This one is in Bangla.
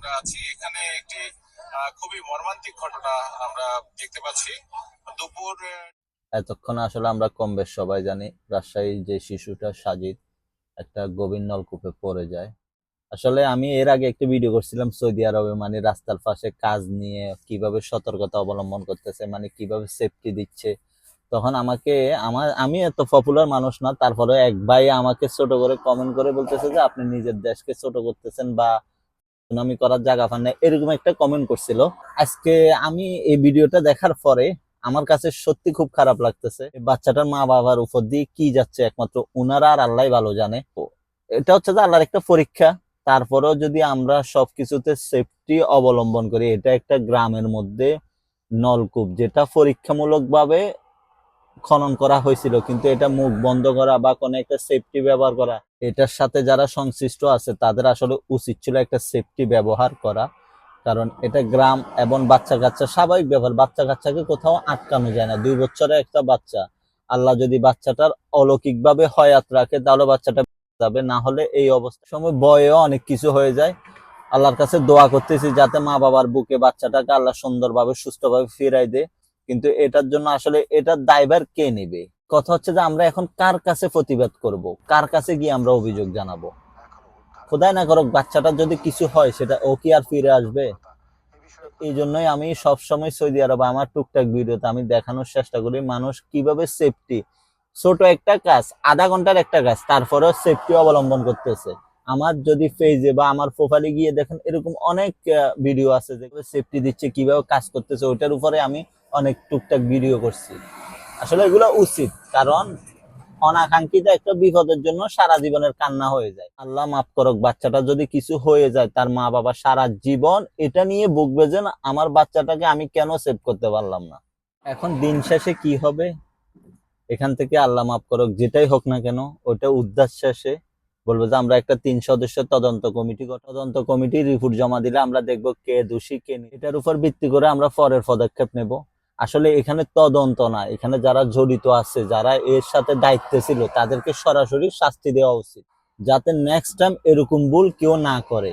আমরা আছি এখানে একটি খুবই মর্মান্তিক ঘটনা আমরা দেখতে পাচ্ছি। দুপুর এতক্ষণ আসলে আমরা কম বেশ সবাই জানি রাজশাহীর যে শিশুটা সাজিদ একটা গভীর নলকূপে পড়ে যায়। আসলে আমি এর আগে একটা ভিডিও করছিলাম সৌদি আরবে, মানে রাস্তার পাশে কাজ নিয়ে কিভাবে সতর্কতা অবলম্বন করতেছে, মানে কিভাবে সেফটি দিচ্ছে। তখন আমাকে আমি এত পপুলার মানুষ না, তারপরে এক ভাই আমাকে ছোট করে কমেন্ট করে বলতেছে যে আপনি নিজের দেশকে ছোট করতেছেন বা সুনামি করার জায়গা পান না, এরকম একটা কমেন্ট করছিল। আজকে আমি এই ভিডিওটা দেখার পরে আমার কাছে সত্যি খুব খারাপ লাগতেছে। বাচ্চাটার মা বাবার উপর দিয়ে কি যাচ্ছে একমাত্র উনারা আর আল্লাহ ভালো জানে। এটা হচ্ছে যে আল্লাহর একটা পরীক্ষা। তারপরেও যদি আমরা সবকিছুতে সেফটি অবলম্বন করি, এটা একটা গ্রামের মধ্যে নলকূপ যেটা পরীক্ষামূলক ভাবে খনন করা হয়েছিল, কিন্তু এটা মুখ বন্ধ করা বা কোনো একটা সেফটি ব্যবহার করা, এটার সাথে যারা সংশ্লিষ্ট আছে তাদের আসলে উচিত ছিল একটা সেফটি ব্যবহার করা। কারণ এটা গ্রাম এবং বাচ্চা কাচ্চা স্বাভাবিক ব্যাপার, বাচ্চা কাচ্চাকে কোথাও আটকানো যায় না। 2 বছরের একটা বাচ্চা, আল্লাহ যদি বাচ্চাটার অলৌকিক ভাবে হয়াত রাখে তাহলে বাচ্চাটা যাবে, না হলে এই অবস্থার সময় বয়েও অনেক কিছু হয়ে যায়। আল্লাহর কাছে দোয়া করতেছি যাতে মা বাবার বুকে বাচ্চাটাকে আল্লাহ সুন্দরভাবে সুস্থভাবে ফিরাই দে। কিন্তু এটার জন্য আসলে এটার দায়ভার কে নেবে? কথা হচ্ছে যে আমরা এখন কার কাছে প্রতিবাদ করব, কার কাছে গিয়ে আমরা অভিযোগ জানাবো? খোদাই না করুক বাচ্চাটার যদি কিছু হয়, সেটা ও কি আর ফিরে আসবে? এই জন্যই আমি সবসময় সৌদি আরব আমার টুকটাক ভিডিওতে আমি দেখানোর চেষ্টা করি মানুষ কিভাবে সেফটি, ছোট একটা কাজ, আধা ঘন্টার একটা কাজ, তারপরেও সেফটি অবলম্বন করতেছে। আমার যদি পেজে বা আমার প্রোফাইলে গিয়ে দেখেন এরকম অনেক ভিডিও আছে যেগুলো সেফটি দিচ্ছে, কিভাবে কাজ করতেছে, ওইটার উপরে আমি অনেক টুকটাক ভিডিও করছি। আসলে এগুলো উচিত, কারণ অনাকাঙ্ক্ষিত একটা বিপদের জন্য সারা জীবনের কান্না হয়ে যায়। আল্লাহ মাফ করুক, বাচ্চাটা যদি কিছু হয়ে যায় তার মা বাবা সারা জীবন এটা নিয়ে ভুগবে যে না, আমার বাচ্চাটাকে আমি কেন সেভ করতে পারলাম না। এখন দিন শেষে কি হবে, এখান থেকে আল্লাহ মাফ করুক যেটাই হোক না কেন, ওটা উদ্ধার শেষে বলবো যে আমরা একটা 3 সদস্যের তদন্ত কমিটি রিপোর্ট জমা দিলে আমরা দেখবো কে দোষী কে নেই, এটার উপর ভিত্তি করে আমরা পরের পদক্ষেপ নেব। আসলে এখানে তদন্ত না, এখানে যারা জড়িত আছে, যারা এর সাথে দায়িত্বে ছিল, তাদেরকে সরাসরি শাস্তি দেওয়া উচিত, যাতে নেক্সট টাইম এরকম ভুল কেউ না করে।